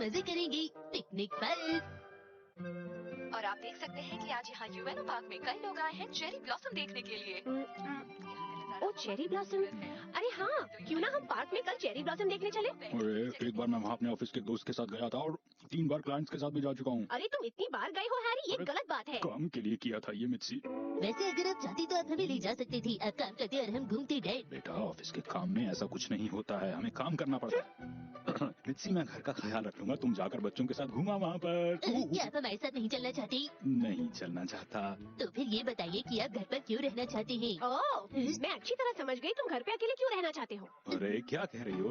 मजे करेंगे पिकनिक पर। और आप देख सकते हैं कि आज यहाँ यूएनओ पार्क में कई लोग आए हैं चेरी ब्लॉसम देखने के लिए। ओ चेरी ब्लॉसम, अरे हाँ, क्यों ना हम पार्क में कल चेरी ब्लॉसम देखने चले? अरे एक बार मैं वहाँ अपने ऑफिस के दोस्त के साथ गया था और 3 बार क्लाइंट्स के साथ भी जा चुका हूँ। अरे तुम इतनी बार गए हो हैरी, ये गलत बात है। काम के लिए किया था ये मित्सी। वैसे अगर आप चाहती तो आप हमें ले जा सकते थे। आप काम करते और हम घूमते डैड। बेटा ऑफिस के काम में ऐसा कुछ नहीं होता है, हमें काम करना पड़ता है। मित्सी मैं घर का ख्याल रख लूंगा, तुम जाकर बच्चों के साथ घूमा वहाँ पर। क्या आप हमारे साथ नहीं चलना चाहते? नहीं चलना चाहता। तो फिर ये बताइए कि आप घर पर क्यों रहना चाहते हैं? ओह, मैं अच्छी तरह समझ गई, तुम घर पे अकेले क्यों रहना चाहते हो? अरे क्या कह रही हो?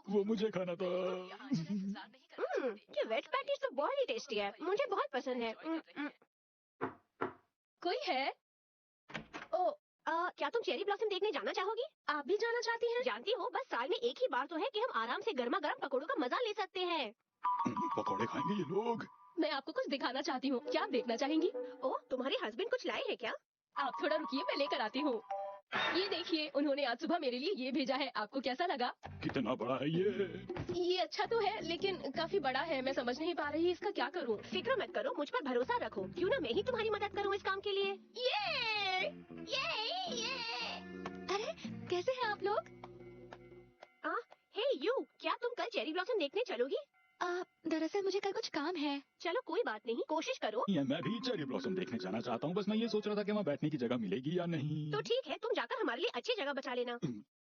वो मुझे खाना था। ये वेज पैटीज तो बहुत ही टेस्टी है, मुझे बहुत पसंद है। कोई है? ओ, क्या तुम चेरी ब्लॉसम देखने जाना चाहोगी? आप भी जाना चाहती हैं? जानती हो, बस साल में एक ही बार तो है कि हम आराम से गर्मा गर्म पकौड़ों का मजा ले सकते हैं। पकौड़े खाएंगे ये लोग। मैं आपको कुछ दिखाना चाहती हूँ, क्या आप देखना चाहेंगी? ओह, तुम्हारे हस्बैंड कुछ लाए हैं क्या? आप थोड़ा रुकिए, मैं लेकर आती हूँ। ये देखिए, उन्होंने आज सुबह मेरे लिए ये भेजा है, आपको कैसा लगा? कितना बड़ा है ये अच्छा तो है लेकिन काफी बड़ा है, मैं समझ नहीं पा रही इसका क्या करूँ। फिक्र मत करो, मुझ पर भरोसा रखो, क्यों ना मैं ही तुम्हारी मदद करूँ इस काम के लिए। ये अरे कैसे हैं आप लोग? हे यू, क्या तुम कल चेरी ब्लॉसम देखने चलोगी? दरअसल मुझे कल कुछ काम है। चलो कोई बात नहीं, कोशिश करो। मैं भी चेरी ब्लॉसम देखने जाना चाहता हूँ, बस मैं ये सोच रहा था कि वहाँ बैठने की जगह मिलेगी या नहीं। तो ठीक है, तुम जाकर हमारे लिए अच्छी जगह बचा लेना।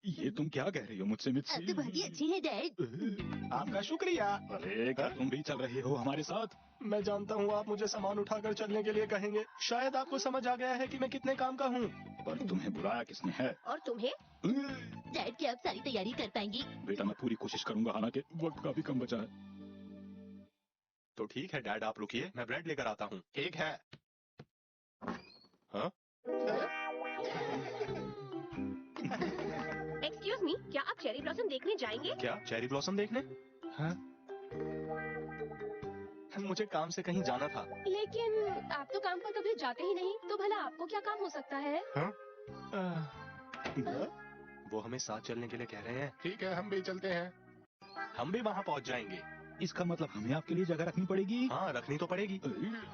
ये तुम क्या कह रही हो मुझसे आप तो बहुत ही मित्सी? अच्छे हैं डैड। आपका शुक्रिया। अरे क्या तुम भी चल रहे हो हमारे साथ? मैं जानता हूँ आप मुझे सामान उठाकर चलने के लिए कहेंगे। शायद आपको समझ आ गया है कि मैं कितने काम का हूँ। पर तुम्हें बुलाया किसने है? और तुम्हें? डैड क्या आप सारी तैयारी कर पाएंगी? बेटा मैं पूरी कोशिश करूंगा, हालांकि वक्त काफी कम बचा है। तो ठीक है डैड, आप रुकिए, मैं ब्रेड लेकर आता हूँ। ठीक है। हाँ? एक्सक्यूज मी, क्या आप चेरी ब्लॉसम देखने जाएंगे? क्या चेरी ब्लॉसम देखने? हाँ? मुझे काम से कहीं जाना था। लेकिन आप तो काम पर कभी जाते ही नहीं, तो भला आपको क्या काम हो सकता है? हाँ? वो हमें साथ चलने के लिए कह रहे हैं। ठीक है, हम भी चलते हैं। हम भी वहाँ पहुँच जाएंगे। इसका मतलब हमें आपके लिए जगह रखनी पड़ेगी? हाँ, रखनी तो पड़ेगी।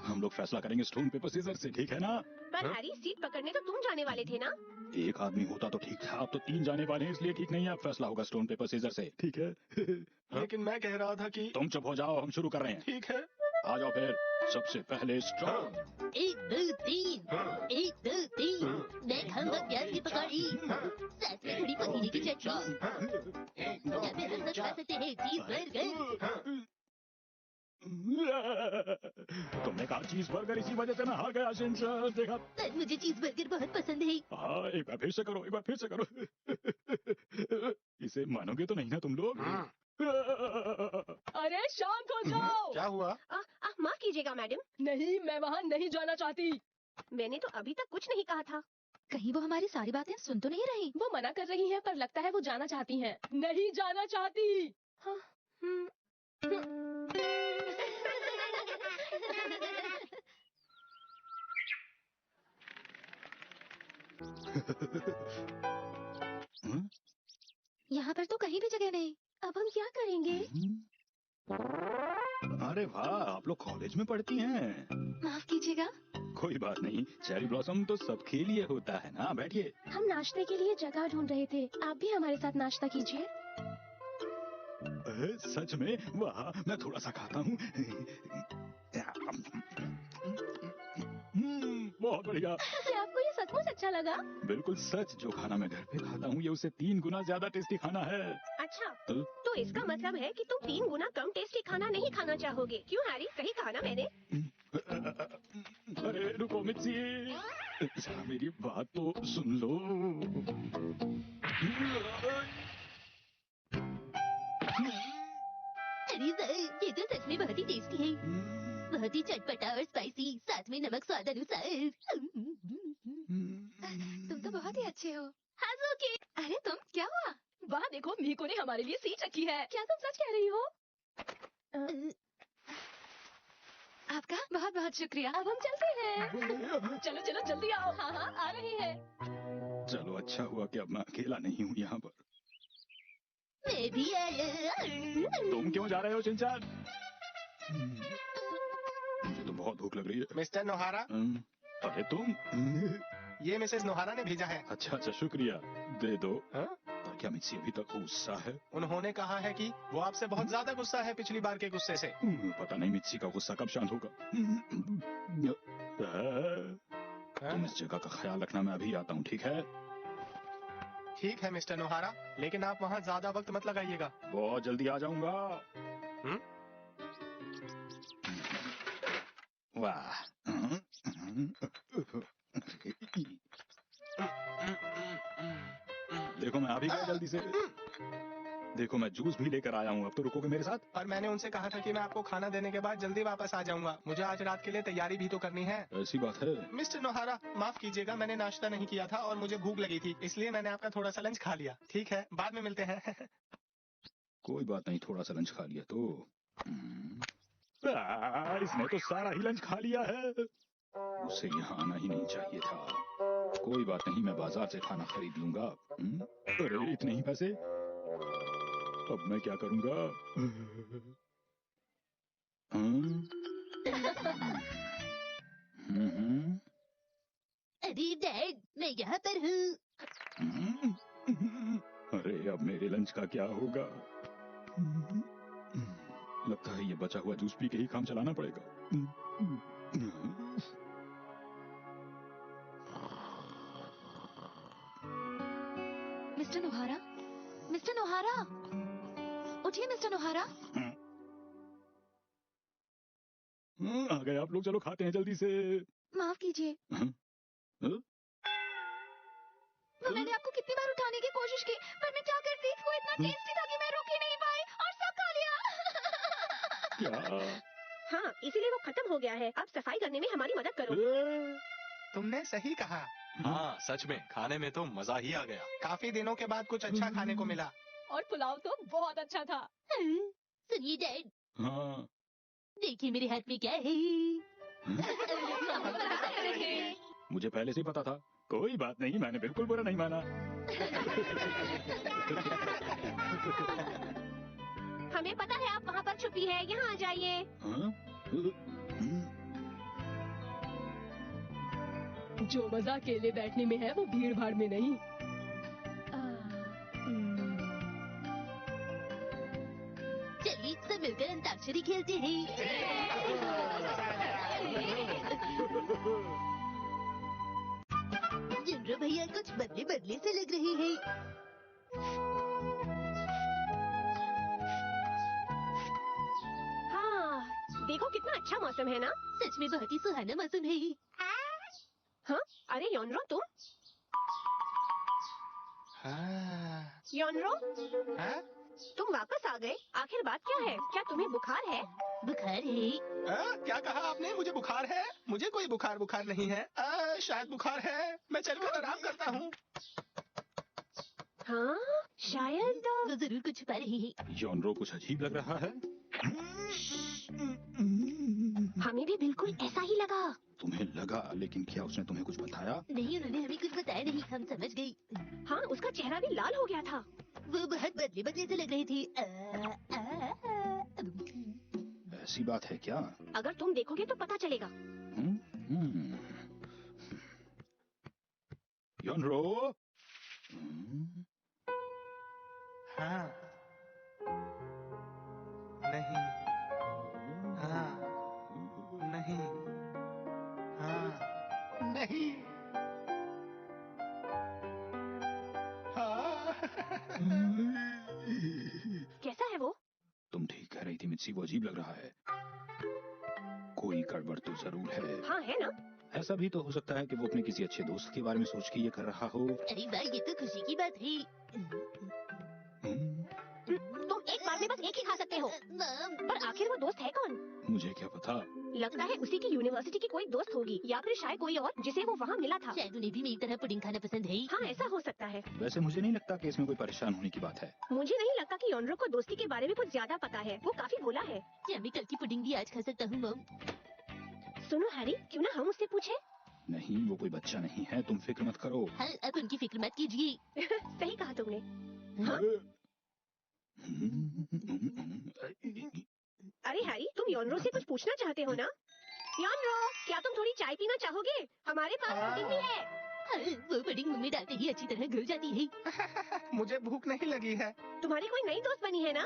हम लोग फैसला करेंगे स्टोन पेपर सीजर से, ठीक है ना? पर हैरी, सीट पकड़ने तो तुम जाने वाले थे ना? एक आदमी होता तो ठीक था, अब तो 3 जाने वाले हैं, इसलिए ठीक नहीं है। अब फैसला होगा स्टोन पेपर सीजर से, ठीक है? लेकिन मैं कह रहा था कि तुम चुप हो जाओ, हम शुरू कर रहे हैं। ठीक है। आ जाओ फिर। सबसे पहले स्ट्रॉ। 1 2 3 1 2 3 मैं खाऊंगा प्याज की पकौड़ी, साथ में थोड़ी पुदीने की चटनी, या फिर हम सब खा सकते हैं चीज बर्गर। तुमने कहा चीज बर्गर, इसी वजह से मैं हार गया शिनचैन, देखा? पर मुझे चीज बर्गर बहुत पसंद है। हाँ एक बार फिर से करो, एक बार फिर से करो। इसे मानोगे तो नहीं ना तुम लोग? अरे शांत हो जाओ। क्या हुआ? माफ कीजिएगा मैडम, नहीं, मैं वहाँ नहीं जाना चाहती। मैंने तो अभी तक कुछ नहीं कहा था। कहीं वो हमारी सारी बातें सुन तो नहीं रही? वो मना कर रही हैं, पर लगता है वो जाना चाहती हैं। नहीं जाना चाहती। हाँ। यहाँ पर तो कहीं भी जगह नहीं, अब हम क्या करेंगे? अरे वाह, आप लोग कॉलेज में पढ़ती हैं? माफ कीजिएगा, कोई बात नहीं, चेरी ब्लॉसम तो सबके लिए होता है ना। बैठिए। हम नाश्ते के लिए जगह ढूंढ रहे थे, आप भी हमारे साथ नाश्ता कीजिए। सच में? वाह, मैं थोड़ा सा खाता हूँ। बहुत बढ़िया। क्या आपको ये सचमुच अच्छा लगा? बिल्कुल सच, जो खाना मैं घर पे खाता हूँ ये उससे 3 गुना ज्यादा टेस्टी खाना है। अच्छा, तो इसका मतलब है कि तुम 3 गुना कम टेस्टी खाना नहीं खाना चाहोगे, क्यों हैरी? सही कहा ना मैंने? अरे रुको मित्सी, जरा मेरी बात तो सुन लो। अरे सर, ये तो सच में बहुत ही टेस्टी है, बहुत ही चटपटा और स्पाइसी, साथ में नमक स्वाद अनुसार। तुम तो बहुत ही अच्छे हो। हाज़ुकी। अरे तुम, क्या हुआ? वहाँ देखो, मीको ने हमारे लिए सीट रखी है। क्या तुम सच कह रही हो? आपका बहुत बहुत शुक्रिया। अब हम चलते हैं। चलो चलो जल्दी आओ। हाँ हाँ आ रहे हैं। चलो अच्छा हुआ कि अब मैं अकेला नहीं हूँ यहाँ पर। मैं भी आया। तुम क्यों जा रहे हो शिनचान? मुझे तो बहुत भूख लग रही है। मिस्टर नोहारा, अरे तुम? ये मिसेस नोहारा ने भेजा है। अच्छा अच्छा, शुक्रिया। दे दो। हाँ? पर क्या मित्सी अभी तक गुस्सा है? उन्होंने कहा है कि वो आपसे बहुत ज्यादा गुस्सा है पिछली बार के गुस्से से। पता नहीं मित्सी का गुस्सा कब शांत होगा। तुम इस जगह का ख्याल रखना, मैं अभी आता हूँ, ठीक है? ठीक है मिस्टर नोहारा, लेकिन आप वहाँ ज्यादा वक्त मत लगाइएगा। बहुत जल्दी आ जाऊंगा। वाह। देखो मैं अभी गया जल्दी से। देखो मैं जूस भी लेकर आया हूँ, अब तो रुकोगे मेरे साथ? और मैंने उनसे कहा था कि मैं आपको खाना देने के बाद जल्दी वापस आ जाऊंगा। मुझे आज रात के लिए तैयारी भी तो करनी है। ऐसी बात है? मिस्टर नोहारा, माफ कीजिएगा, मैंने नाश्ता नहीं किया था और मुझे भूख लगी थी, इसलिए मैंने आपका थोड़ा सा लंच खा लिया। ठीक है, बाद में मिलते हैं। कोई बात नहीं, थोड़ा सा लंच खा लिया तो। इसने तो सारा ही लंच खा लिया है। उसे यहाँ आना ही नहीं चाहिए था। कोई बात नहीं, मैं बाजार से खाना खरीद लूंगा। अरे इतने ही पैसे, अब मैं क्या करूंगा? अरे डैड, मैं यहाँ पर हूँ। अरे अब मेरे लंच का क्या होगा? लगता है ये बचा हुआ जूस पी के ही काम चलाना पड़ेगा। मिस्टर नोहारा, मिस्टर नोहारा, उठिए मिस्टर नोहारा। आ गए आप लोग, चलो खाते हैं जल्दी से। माफ कीजिए, मैंने आपको कितनी बार उठाने की कोशिश की, पर मैं क्या करती, वो इतना टेस्टी था कि मैं रुक ही नहीं पाई और सब खा लिया। क्या? हाँ, इसीलिए वो खत्म हो गया है। अब सफाई करने में हमारी मदद करो। तुमने सही कहा। हाँ सच में, खाने में तो मजा ही आ गया। काफी दिनों के बाद कुछ अच्छा खाने को मिला। और पुलाव तो बहुत अच्छा था। सुनिए डैड, हाँ। देखिए मेरे हाथ में क्या है। मुझे पहले से ही पता था। कोई बात नहीं, मैंने बिल्कुल बुरा नहीं माना। हमें पता है आप वहाँ पर छुपी है, यहाँ आ जाइए। हाँ? जो मजा अकेले बैठने में है, वो भीड़ भाड़ में नहीं। चलिए सब मिलकर अंताक्षरी खेलते हैं। जिनरो भैया कुछ बदले बदले से लग रहे हैं। हाँ, देखो कितना अच्छा मौसम है ना। सच में बहुत ही सुहाना मौसम है। हाँ, अरे योनरो तुम? योनरो, तुम वापस आ गए। आखिर बात क्या है? क्या तुम्हें बुखार है? बुखार है? क्या कहा आपने? मुझे बुखार है? मुझे कोई बुखार नहीं है। शायद बुखार है। मैं चलकर आराम करता हूँ। हाँ, शायद वो जरूर कुछ छुपा रही है। योनरो कुछ अजीब लग रहा है। हमें भी बिल्कुल ऐसा ही लगा। तुम्हें लगा, लेकिन क्या उसने तुम्हें कुछ बताया? नहीं, उन्होंने हमें कुछ बताया नहीं, हम समझ गई। हाँ, उसका चेहरा भी लाल हो गया था। वो बहुत बदले बदले से लग रही थी। ऐसी बात है क्या? अगर तुम देखोगे तो पता चलेगा। योनरो? हाँ, नहीं, हाँ, नहीं, हाँ, नहीं, हाँ। कैसा है वो? तुम ठीक कह रही थी मित्सी, वो अजीब लग रहा है। कोई गड़बड़ तो जरूर है। हाँ है ना? ऐसा भी तो हो सकता है कि वो अपने किसी अच्छे दोस्त के बारे में सोच के ये कर रहा हो। अरे भाई, ये तो खुशी की बात है। तुम एक बार में बस एक ही खा सकते हो। पर आखिर वो दोस्त है कौन? मुझे क्या पता। लगता है उसी की यूनिवर्सिटी की कोई दोस्त होगी, या फिर शायद कोई और जिसे वो वहाँ मिला था। शायद उन्हें भी मेरी तरह पुडिंग खाना पसंद है। हाँ, ऐसा हो सकता है। वैसे मुझे नहीं लगता कि इसमें कोई परेशान होने की बात है। मुझे नहीं लगता कि योनरो को दोस्ती के बारे में कुछ ज्यादा पता है। वो काफी भोला है। क्या मैं कल की पुडिंग भी आज खा सकता हूँ मॉम? सुनो हैरी, क्यों ना हम उससे पूछे? नहीं, वो कोई बच्चा नहीं है, तुम फिक्र मत करो। हाँ, अब उनकी फिक्र मत कीजिए। सही कहा तुमने। हाँ? योनरो से कुछ पूछना चाहते हो ना? योनरो, क्या तुम थोड़ी चाय पीना चाहोगे? हमारे पास पुडिंग भी है। हाँ, वो पुडिंग मुंह में डालते ही अच्छी तरह घुल जाती है। मुझे भूख नहीं लगी है। तुम्हारी कोई नई दोस्त बनी है ना?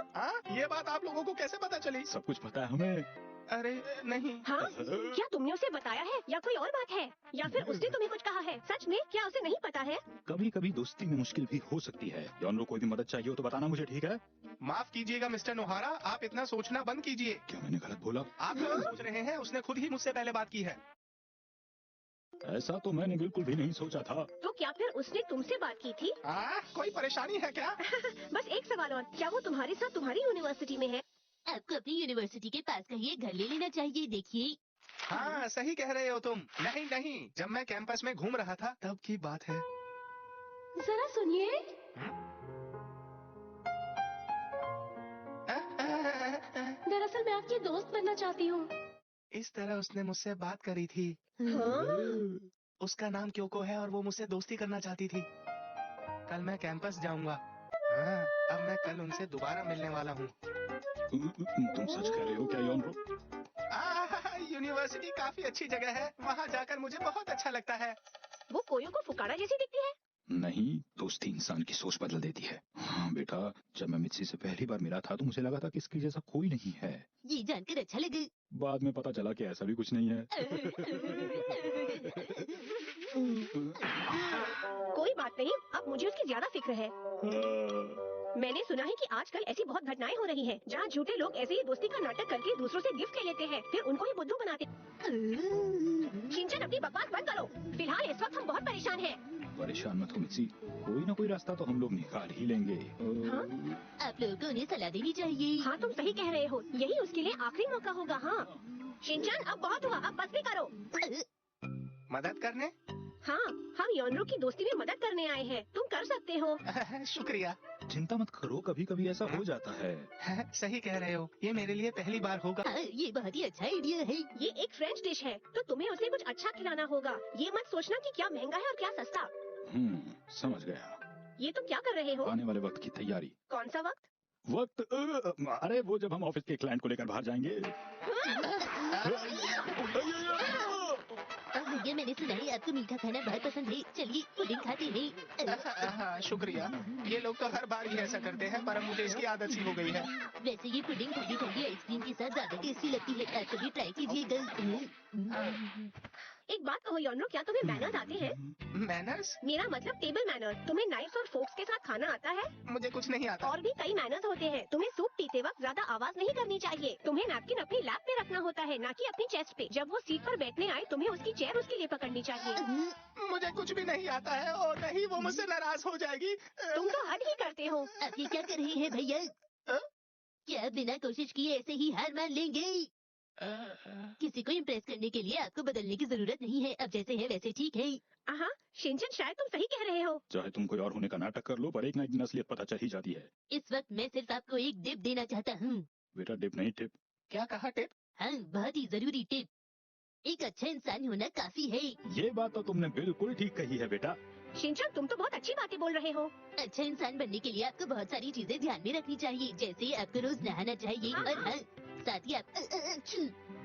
ये बात आप लोगों को कैसे पता चली? सब कुछ पता है हमें। अरे नहीं। हाँ? क्या तुमने उसे बताया है या कोई और बात है? या फिर उसने तुम्हें कुछ कहा है? सच में क्या उसे नहीं पता है? कभी कभी दोस्ती में मुश्किल भी हो सकती है। योनरो कोई भी मदद चाहिए हो तो बताना मुझे, ठीक है? माफ कीजिएगा मिस्टर नोहारा, आप इतना सोचना बंद कीजिए। क्या मैंने गलत बोला? आप जो सोच रहे हैं उसने खुद ही मुझसे पहले बात की है। ऐसा तो मैंने बिल्कुल भी नहीं सोचा था। तो क्या फिर उसने तुमसे बात की थी? कोई परेशानी है क्या? बस एक सवाल और, क्या वो तुम्हारे साथ तुम्हारी यूनिवर्सिटी में है? आपको अपनी यूनिवर्सिटी के पास का ही एक घर ले लेना चाहिए। देखिए, हाँ सही कह रहे हो तुम। नहीं नहीं, जब मैं कैंपस में घूम रहा था तब की बात है। जरा सुनिए। दरअसल मैं आपकी दोस्त बनना चाहती हूँ। इस तरह उसने मुझसे बात करी थी। हाँ? उसका नाम क्योको है और वो मुझसे दोस्ती करना चाहती थी। कल मैं कैंपस जाऊंगा। अब मैं कल उनसे दोबारा मिलने वाला हूँ। तुम सच कह रहे हो क्या योनरो? यूनिवर्सिटी काफी अच्छी जगह है, वहाँ जाकर मुझे बहुत अच्छा लगता है। वो कोयो को फुकारा जैसी दिखती है? नहीं, दोस्ती इंसान की सोच बदल देती है। हाँ बेटा, जब मैं मित्सी से पहली बार मिला था तो मुझे लगा था कि इसके जैसा कोई नहीं है। ये जानकर अच्छा लगा। बाद में पता चला कि ऐसा भी कुछ नहीं है। कोई बात नहीं, अब मुझे उसकी ज्यादा फिक्र है। मैंने सुना है कि आजकल ऐसी बहुत घटनाएं हो रही हैं, जहाँ झूठे लोग ऐसे ही दोस्ती का नाटक करके दूसरों से गिफ्ट ले लेते हैं, फिर उनको ही बुद्धू बनाते। शिनचैन, अपनी बकवास बंद करो। फिलहाल इस वक्त हम बहुत परेशान हैं। परेशान मत हो मित्सी, कोई ना कोई रास्ता तो हम लोग निकाल ही लेंगे। हाँ? आप लोगों को उन्हें सलाह देनी चाहिए। हाँ, तुम सही कह रहे हो, यही उसके लिए आखिरी मौका होगा। हाँ शिनचैन, अब बहुत हुआ, अब बस भी करो। मदद करने? हाँ, हम योनरो की दोस्ती में मदद करने आए हैं, तुम कर सकते हो। शुक्रिया। चिंता मत करो, कभी कभी ऐसा हो जाता है। सही कह रहे हो, ये मेरे लिए पहली बार होगा। हाँ, ये बहुत ही अच्छा आइडिया है। ये एक फ्रेंच डिश है, तो तुम्हें उसे कुछ अच्छा खिलाना होगा। ये मत सोचना कि क्या महंगा है और क्या सस्ता। समझ गया। ये तुम क्या कर रहे हो? आने वाले वक्त की तैयारी। कौन सा वक्त? अरे वो जब हम ऑफिस के क्लाइंट को लेकर बाहर जाएंगे। भैया, मैंने सुना है आपको मीठा खाना बहुत पसंद है। चलिए पुडिंग खाते हैं। शुक्रिया। ये लोग तो हर बार ही ऐसा करते हैं, पर अब मुझे इसकी आदत सी हो गई है। वैसे ये पुडिंग ठंडी ठंडी आइसक्रीम के साथ ज्यादा टेस्टी लगती है। आप कभी ट्राई कीजिएगा। एक बात कहो योनरो, क्या तुम्हें मैनर्स आते हैं? मैनर्स? मेरा मतलब टेबल मैनर। तुम्हें नाइफ्स और फोर्क्स के साथ खाना आता है? मुझे कुछ नहीं आता। और भी कई मैनर्स होते हैं। तुम्हें सूप पीते वक्त ज्यादा आवाज नहीं करनी चाहिए। तुम्हें नैपकिन अपनी लैप पे रखना होता है, न कि अपनी चेस्ट पे। जब वो सीट पर बैठने आए, तुम्हें उसकी चेयर उसके लिए पकड़नी चाहिए। मुझे कुछ भी नहीं आता है। और नहीं, वो मुझसे नाराज हो जाएगी। तुम तो हद ही करते हो। आप ये क्या कर रहे हैं भैया? क्या आप बिना कोशिश किए ऐसे ही हार मान लेंगे? किसी को इम्प्रेस करने के लिए आपको बदलने की जरूरत नहीं है। अब जैसे है वैसे ठीक है। हाँ शिनचैन, शायद तुम सही कह रहे हो। चाहे तुम कोई और होने का नाटक कर लो, पर एक ना एक दिन असलियत पता चल ही जाती है। इस वक्त मैं सिर्फ आपको एक टिप देना चाहता हूँ। बेटा डिप नहीं टिप। क्या कहा टिप? हाँ, बहुत ही जरूरी टिप। एक अच्छा इंसान होना काफी है। ये बात तो तुमने बिल्कुल ठीक कही है बेटा। शिनचैन, तुम तो बहुत अच्छी बातें बोल रहे हो। अच्छा इंसान बनने के लिए आपको बहुत सारी चीजें ध्यान में रखनी चाहिए, जैसे आपको रोज नहाना चाहिए और हाँ, साथ ही आप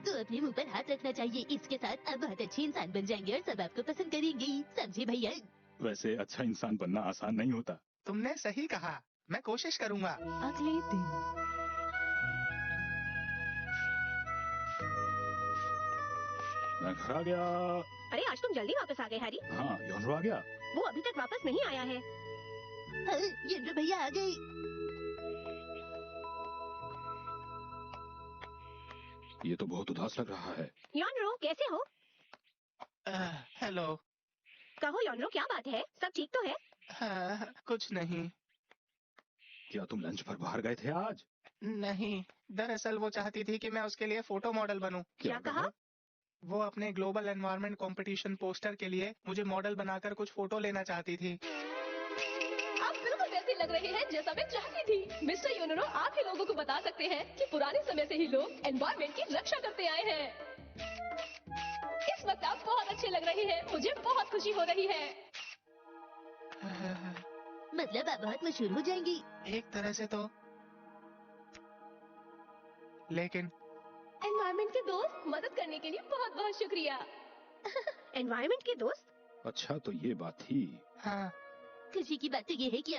तो अपने मुंह पर हाथ रखना चाहिए। इसके साथ आप बहुत अच्छे इंसान बन जाएंगे और सब आपको पसंद करेंगे। समझे भैया? वैसे अच्छा इंसान बनना आसान नहीं होता। तुमने सही कहा, मैं कोशिश करूँगा। अगले दिन। मैं घर आ गया। अरे आज तुम जल्दी वापस आ गए हैरी। हाँ, योनरो आ गया। वो अभी तक वापस नहीं आया है। हाँ, ये भैया आ गए। ये तो बहुत उदास लग रहा है। योनरो, कैसे हो? हेलो। कहो योनरो, क्या बात है? सब ठीक तो है? कुछ नहीं। क्या तुम लंच पर बाहर गए थे आज? नहीं, दरअसल वो चाहती थी कि मैं उसके लिए फोटो मॉडल बनूं। क्या कहा? वो अपने ग्लोबल एनवायरनमेंट कंपटीशन पोस्टर के लिए मुझे मॉडल बनाकर कुछ फोटो लेना चाहती थी। आप बिल्कुल वैसे लग रहे हैं जैसा मैं चाहती थी। मिस्टर योनरो, आप ही लोगों को बता सकते हैं कि पुराने समय से ही लोग एनवायरनमेंट की रक्षा करते आए हैं। इस वक्त आप बहुत अच्छे लग रहे हैं, मुझे बहुत खुशी हो रही है। मतलब आप बहुत मशहूर हो जाएंगी। एक तरह से तो, लेकिन एनवायरनमेंट के दोस्त, मदद करने के लिए बहुत बहुत शुक्रिया। एनवायरनमेंट के दोस्त? अच्छा तो ये बात थी। हाँ। खुशी की बात तो ये है कि